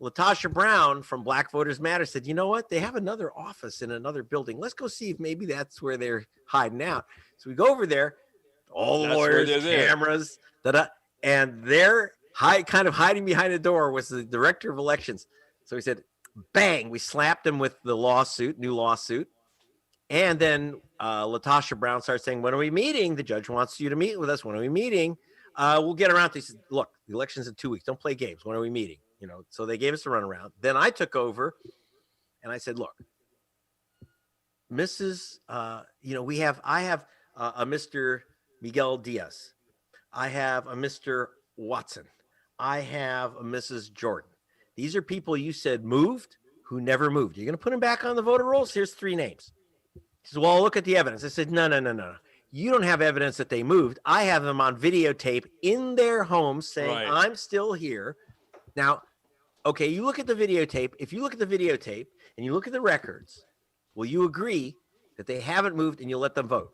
Latasha Brown from Black Voters Matter said, you know what? They have another office in another building. Let's go see if maybe that's where they're hiding out. So we go over there, all the lawyers, cameras, and they're kind of hiding behind the door was the director of elections. So we said, bang, we slapped him with the new lawsuit. And then Latasha Brown starts saying, when are we meeting? The judge wants you to meet with us. When are we meeting? We'll get around to it. He said, look, the election's in 2 weeks. Don't play games. When are we meeting? So they gave us a runaround. Then I took over and I said, look, Mrs. I have a Mr. Miguel Diaz. I have a Mr. Watson. I have a Mrs. Jordan. These are people you said moved who never moved. You're going to put them back on the voter rolls? Here's 3 names. He said, well, look at the evidence. I said, no. You don't have evidence that they moved. I have them on videotape in their homes saying, right, I'm still here. Now, okay, you look at the videotape. If you look at the videotape and you look at the records, will you agree that they haven't moved and you'll let them vote?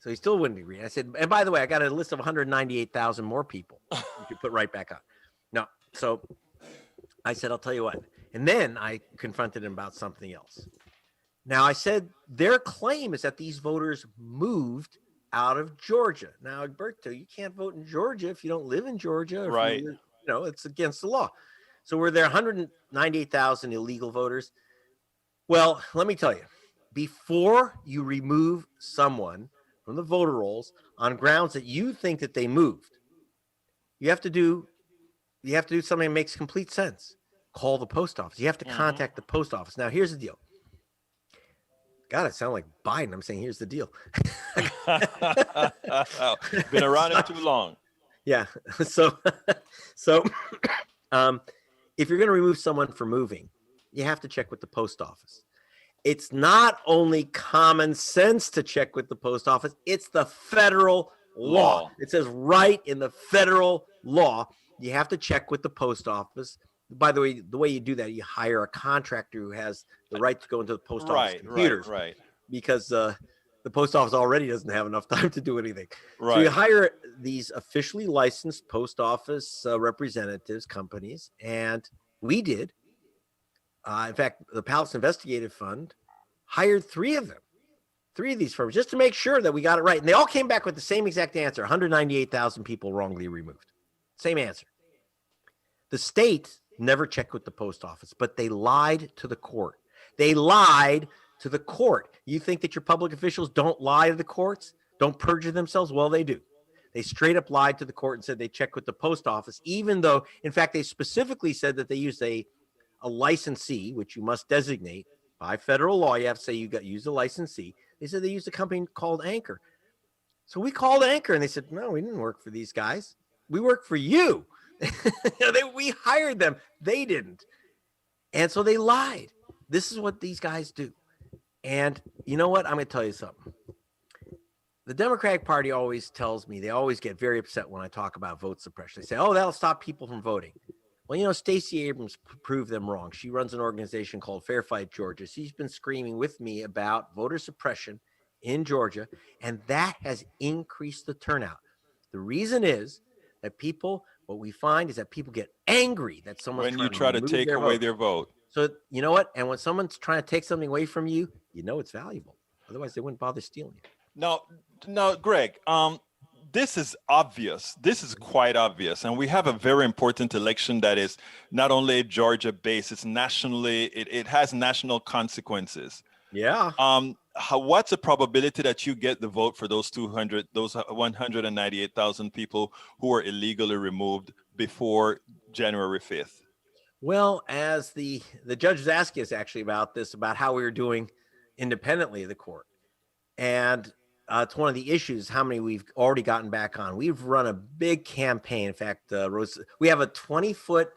So he still wouldn't agree. I said, and by the way, I got a list of 198,000 more people you could put right back on. No, so I said, I'll tell you what. And then I confronted him about something else. Now, I said, their claim is that these voters moved out of Georgia. Now, Alberto, you can't vote in Georgia if you don't live in Georgia. Or Right. It's against the law. So were there 198,000 illegal voters? Well, let me tell you, before you remove someone from the voter rolls on grounds that you think that they moved, you have to do something that makes complete sense. Call the post office. You have to contact the post office. Now, here's the deal. God, I sound like Biden. I'm saying, here's the deal. Been around him too long. Yeah. So, if you're going to remove someone for moving, you have to check with the post office. It's not only common sense to check with the post office, it's the federal law. It says right in the federal law, you have to check with the post office. By the way you do that, you hire a contractor who has the right to go into the post office computers. Right. Because the post office already doesn't have enough time to do anything. Right. So you hire these officially licensed post office representatives, companies, and we did. In fact, the Palast Investigative Fund hired three of these firms, just to make sure that we got it right. And they all came back with the same exact answer: 198,000 people wrongly removed. Same answer. The state never checked with the post office, but they lied to the court. They lied to the court. You think that your public officials don't lie to the courts, don't perjure themselves? Well, they do. They straight up lied to the court and said they checked with the post office, even though, in fact, they specifically said that they used a licensee, which you must designate by federal law. You have to say use a licensee. They said they used a company called Anchor. So we called Anchor and they said, no, we didn't work for these guys. We work for you. We hired them. They didn't. And so they lied. This is what these guys do. And you know what? I'm going to tell you something. The Democratic Party always tells me, they always get very upset when I talk about vote suppression. They say, oh, that'll stop people from voting. Well, Stacey Abrams proved them wrong. She runs an organization called Fair Fight Georgia. She's been screaming with me about voter suppression in Georgia, and that has increased the turnout. The reason is that what we find is that people get angry that someone's when you try to take away their vote. So you know what? And when someone's trying to take something away from you, it's valuable. Otherwise, they wouldn't bother stealing it. Now, Greg, this is obvious. This is quite obvious. And we have a very important election that is not only Georgia-based, it's nationally, it has national consequences. Yeah. What's the probability that you get the vote for those 198,000 people who were illegally removed before January 5th? Well, as the judge was asking us actually about this, about how we were doing independently of the court. And it's one of the issues, how many we've already gotten back on. We've run a big campaign. In fact, we have a 20-foot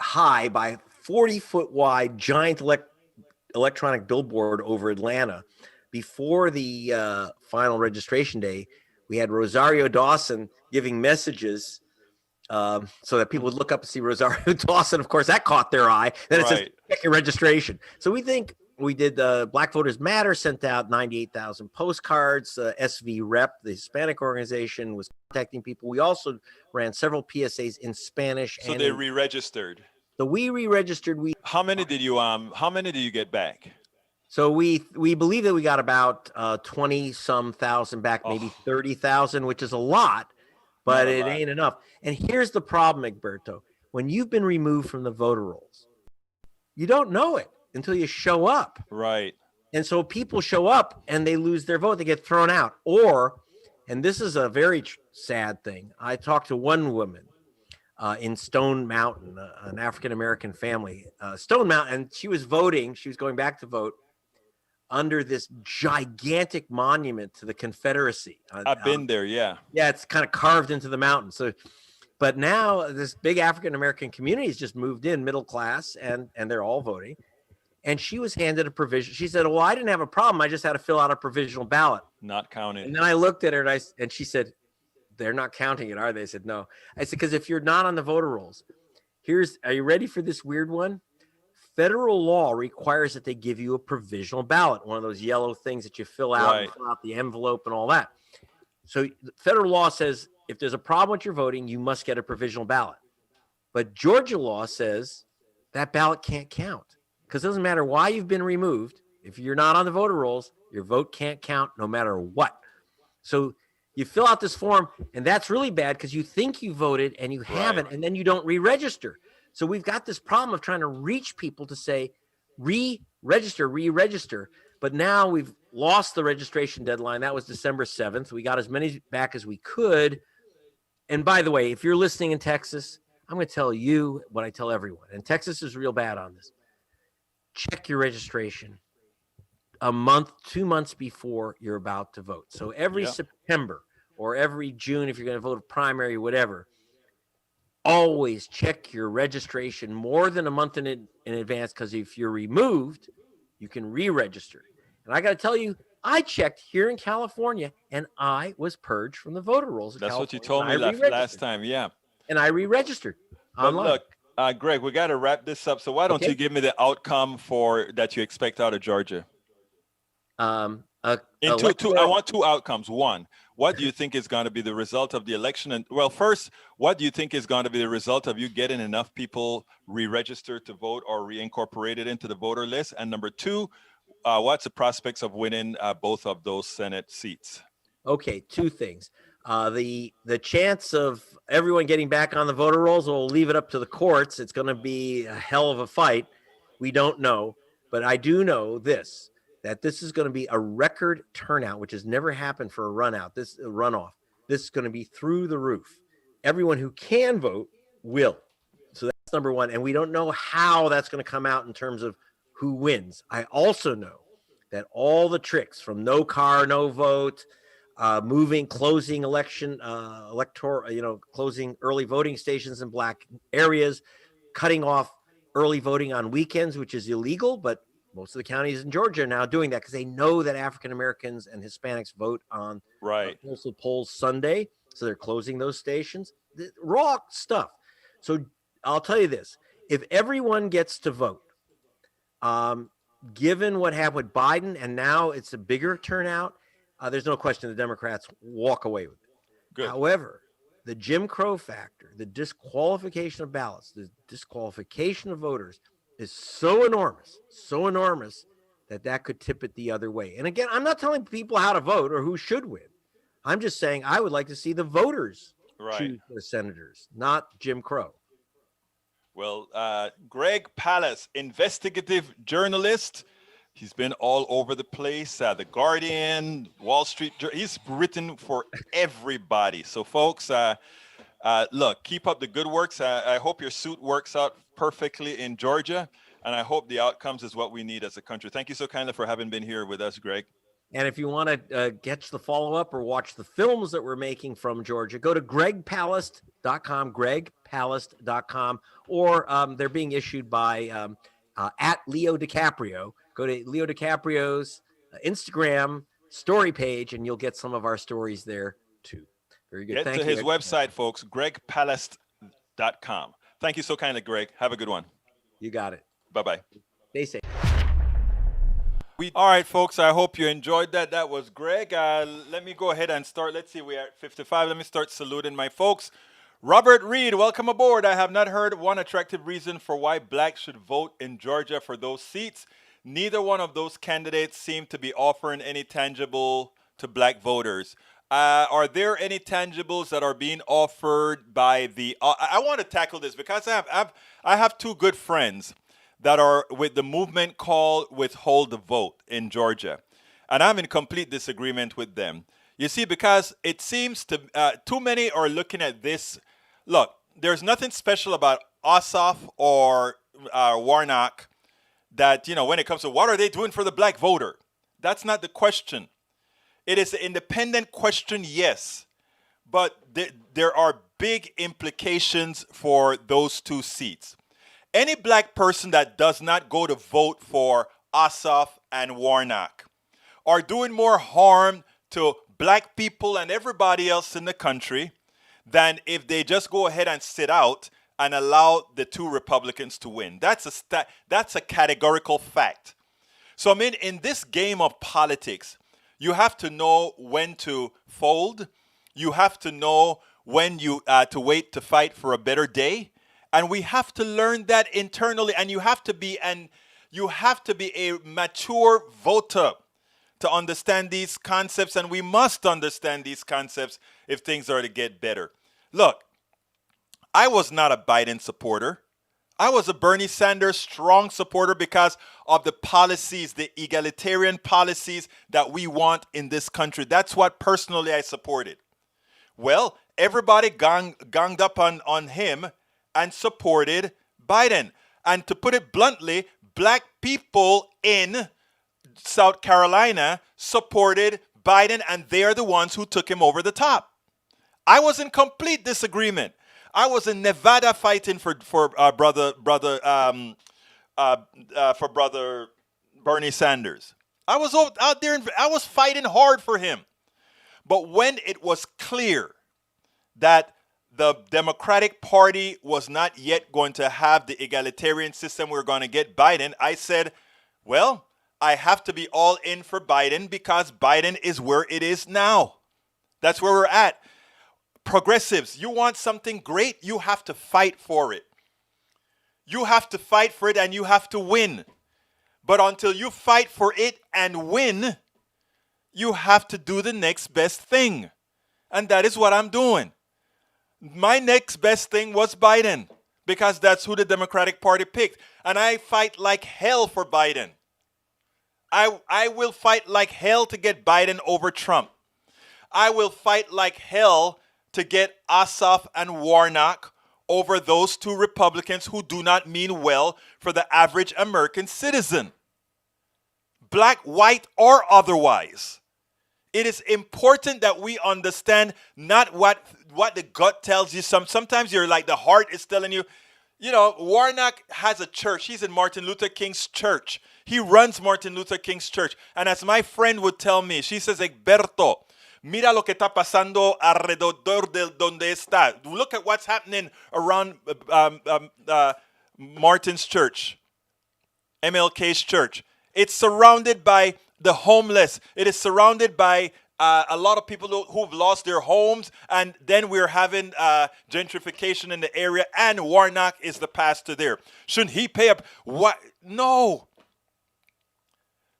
high by 40-foot wide giant electronic billboard over Atlanta. Before the final registration day, we had Rosario Dawson giving messages so that people would look up and see Rosario Dawson. Of course, that caught their eye. Then it says, check your registration. So we think we did Black Voters Matter, sent out 98,000 postcards. SV Rep, the Hispanic organization, was contacting people. We also ran several PSAs in Spanish. So they re-registered. So we re-registered. How many did you get back? So we believe that we got about 20-some thousand back, maybe 30,000, which is a lot, but it ain't enough. And here's the problem, Egberto. When you've been removed from the voter rolls, you don't know it until you show up. Right. And so people show up and they lose their vote. They get thrown out. And this is a very sad thing. I talked to one woman in Stone Mountain, an African-American family, Stone Mountain, and she was voting. She was going back to vote under this gigantic monument to the Confederacy. I've been there, yeah. Yeah, it's kind of carved into the mountain. So, but now this big African-American community has just moved in, middle class, and they're all voting. And she was handed a provision. She said, well, I didn't have a problem. I just had to fill out a provisional ballot. Not counted. And then I looked at her and she said, they're not counting it, are they? I said, no. I said, because if you're not on the voter rolls, are you ready for this weird one? Federal law requires that they give you a provisional ballot, one of those yellow things that you fill out and fill out the envelope and all that. So federal law says if there's a problem with your voting, you must get a provisional ballot. But Georgia law says that ballot can't count because it doesn't matter why you've been removed. If you're not on the voter rolls, your vote can't count no matter what. So you fill out this form, and that's really bad because you think you voted and you haven't, and then you don't re-register. So we've got this problem of trying to reach people to say re-register. But now we've lost the registration deadline. That was December 7th. We got as many back as we could. And by the way, if you're listening in Texas, I'm going to tell you what I tell everyone. And Texas is real bad on this. Check your registration a month, 2 months before you're about to vote. So every September or every June, if you're going to vote a primary, whatever, always check your registration more than a month in advance, because if you're removed, you can re-register. And I got to tell you, I checked here in California, and I was purged from the voter rolls. That's what you told me last time, yeah. And I re-registered online. But look, Greg, we got to wrap this up. So why don't you give me the outcome that you expect out of Georgia? I want two outcomes. One, what do you think is going to be the result of the election? And well, first, what do you think is going to be the result of you getting enough people re-registered to vote or reincorporated into the voter list? And number two, what's the prospects of winning both of those Senate seats? Okay, two things. The chance of everyone getting back on the voter rolls, we'll leave it up to the courts. It's going to be a hell of a fight. We don't know, but I do know this, that this is going to be a record turnout, which has never happened for a runoff. This is going to be through the roof. Everyone who can vote will. So that's number one. And we don't know how that's going to come out in terms of who wins. I also know that all the tricks from no car, no vote, closing closing early voting stations in black areas, cutting off early voting on weekends, which is illegal, but most of the counties in Georgia are now doing that because they know that African Americans and Hispanics vote on postal polls Sunday. So they're closing those stations. Raw stuff. So I'll tell you this. If everyone gets to vote, given what happened with Biden, and now it's a bigger turnout, there's no question the Democrats walk away with it. Good. However, the Jim Crow factor, the disqualification of ballots, the disqualification of voters is so enormous that could tip it the other way. And again, I'm not telling people how to vote or who should win. I'm just saying I would like to see the voters choose their senators, not Jim Crow. Well, Greg Palast, investigative journalist. He's been all over the place. The Guardian, Wall Street. He's written for everybody. So, folks, look, keep up the good works. I hope your suit works out perfectly in Georgia, and I hope the outcomes is what we need as a country. Thank you so kindly for having been here with us, Greg. And if you want to catch the follow-up or watch the films that we're making from Georgia, go to gregpalast.com, gregpalast.com, or they're being issued by at Leo DiCaprio. Go to Leo DiCaprio's Instagram story page, and you'll get some of our stories there, too. Very good. Get to his website, folks, gregpalast.com. Thank you so kindly, Greg. Have a good one. You got it. Bye-bye. Stay safe. All right, folks, I hope you enjoyed that. That was Greg. Let me go ahead and start. Let's see, we are at 55. Let me start saluting my folks. Robert Reed, welcome aboard. I have not heard one attractive reason for why blacks should vote in Georgia for those seats. Neither one of those candidates seem to be offering any tangible to black voters. Are there any tangibles that are being offered by the... I want to tackle this because I have two good friends that are with the movement called Withhold the Vote in Georgia. And I'm in complete disagreement with them. You see, because it seems to too many are looking at this. Look, there's nothing special about Ossoff or Warnock that, when it comes to what are they doing for the black voter. That's not the question. It is an independent question, yes. But there are big implications for those two seats. Any black person that does not go to vote for Ossoff and Warnock are doing more harm to black people and everybody else in the country than if they just go ahead and sit out and allow the two Republicans to win. That's a categorical fact. So, in this game of politics, you have to know when to fold. You have to know when to wait to fight for a better day. And we have to learn that internally. And you have to be a mature voter to understand these concepts, and we must understand these concepts if things are to get better. Look, I was not a Biden supporter. I was a Bernie Sanders strong supporter because of the policies, the egalitarian policies that we want in this country. That's what personally I supported. Well, everybody ganged up on him and supported Biden. And to put it bluntly, black people in South Carolina supported Biden, and they're the ones who took him over the top. I was in complete disagreement. I was in Nevada fighting for brother Bernie Sanders. I was out there and I was fighting hard for him. But when it was clear that the Democratic Party was not yet going to have the egalitarian system, we're going to get Biden, I said, well, I have to be all in for Biden because Biden is where it is now. That's where we're at. Progressives, you want something great, you have to fight for it. You have to fight for it and you have to win. But until you fight for it and win, you have to do the next best thing. And that is what I'm doing. My next best thing was Biden because that's who the Democratic Party picked. And I fight like hell for Biden. I will fight like hell to get Biden over Trump. I will fight like hell to get Ossoff and Warnock over those two Republicans who do not mean well for the average American citizen. Black, white, or otherwise. It is important that we understand not what the gut tells you. Sometimes you're like the heart is telling you. You know, Warnock has a church. He's in Martin Luther King's church. He runs Martin Luther King's church. And as my friend would tell me, she says, Egberto, mira lo que está pasando alrededor de donde está. Look at what's happening around Martin's church, MLK's church. It's surrounded by the homeless. It is surrounded by a lot of people who've lost their homes. And then we're having gentrification in the area. And Warnock is the pastor there. Shouldn't he pay up? What? No.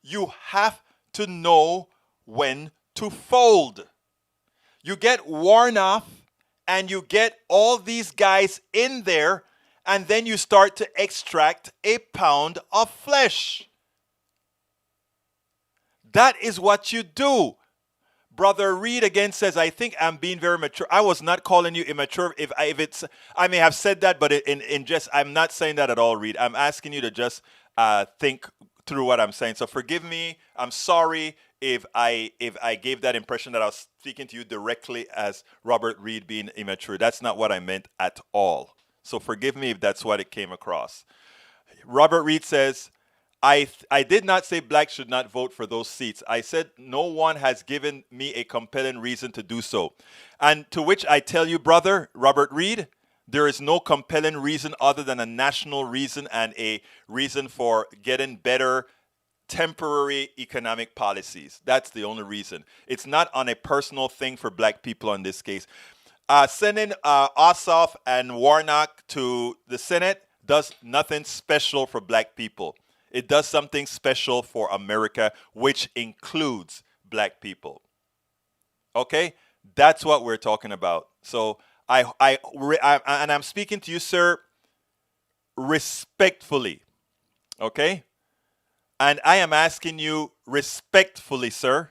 You have to know when to fold. You get Warnock and you get all these guys in there, and then you start to extract a pound of flesh. That is what you do. Brother Reed again says, I think I'm being very mature. I was not calling you immature. If it's, I may have said that, but in just, I'm not saying that at all, Reed. I'm asking you to just think through what I'm saying. So forgive me. I'm sorry if I gave that impression that I was speaking to you directly as Robert Reed being immature. That's not what I meant at all. So forgive me if that's what it came across. Robert Reed says, I did not say blacks should not vote for those seats. I said no one has given me a compelling reason to do so. And to which I tell you, brother, Robert Reed, there is no compelling reason other than a national reason and a reason for getting better temporary economic policies. That's the only reason. It's not on a personal thing for black people in this case. Sending Ossoff and Warnock to the Senate does nothing special for black people. It does something special for America, which includes black people. Okay? That's what we're talking about. So and I'm speaking to you, sir, respectfully. Okay? And I am asking you respectfully, sir,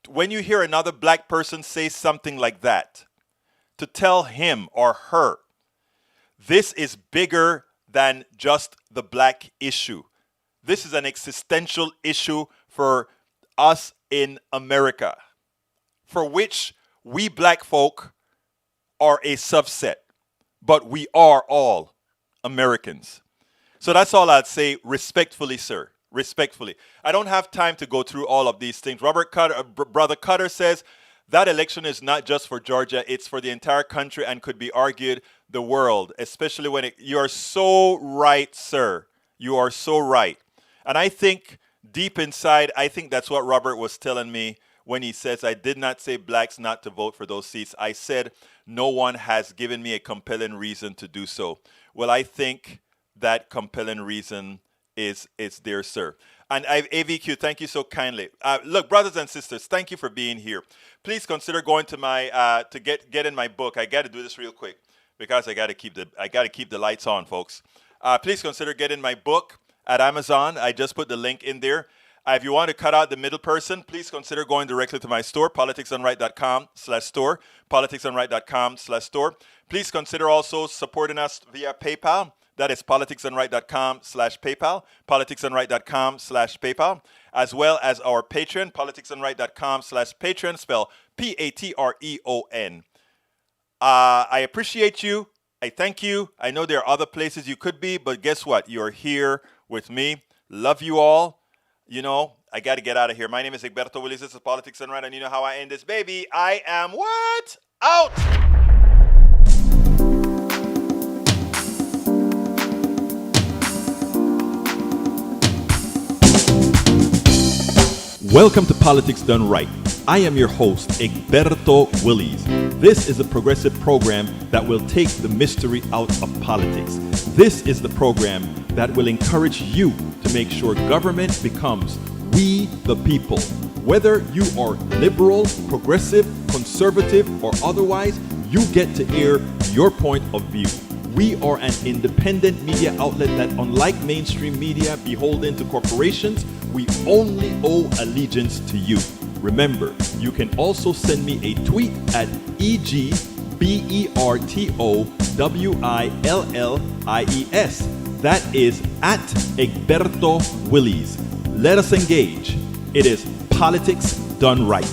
when you hear another black person say something like that, to tell him or her, this is bigger than just the black issue. This is an existential issue for us in America, for which we black folk are a subset, but we are all Americans. So that's all I'd say respectfully, sir. Respectfully. I don't have time to go through all of these things. Brother Cutter says that election is not just for Georgia, it's for the entire country and could be argued the world, especially when you are so right, sir. You are so right. And I think deep inside, I think that's what Robert was telling me when he says, I did not say blacks not to vote for those seats. I said, no one has given me a compelling reason to do so. Well, I think that compelling reason is there, sir. And AVQ, thank you so kindly. Look, brothers and sisters, thank you for being here. Please consider going to my to get in my book. I got to do this real quick because I got to keep the lights on, folks. Please consider getting my book at Amazon. I just put the link in there. If you want to cut out the middle person, please consider going directly to my store, politicsdoneright.com/store, politicsdoneright.com/store. Please consider also supporting us via PayPal. That is politicsdoneright.com/PayPal, politicsdoneright.com/PayPal, as well as our Patreon, politicsdoneright.com/Patreon, spell Patreon. I appreciate you. I thank you. I know there are other places you could be, but guess what? You're here with me. Love you all. You know, I got to get out of here. My name is Egberto Willis. This is Politics Done Right, and you know how I end this, baby. I am what? Out! Welcome to Politics Done Right. I am your host, Egberto Willis. This is a progressive program that will take the mystery out of politics. This is the program that will encourage you to make sure government becomes we the people. Whether you are liberal, progressive, conservative, or otherwise, you get to air your point of view. We are an independent media outlet that, unlike mainstream media beholden to corporations, we only owe allegiance to you. Remember, you can also send me a tweet at EGBERTOWILLIES. That is at Egberto Willis. Let us engage. It is Politics Done Right.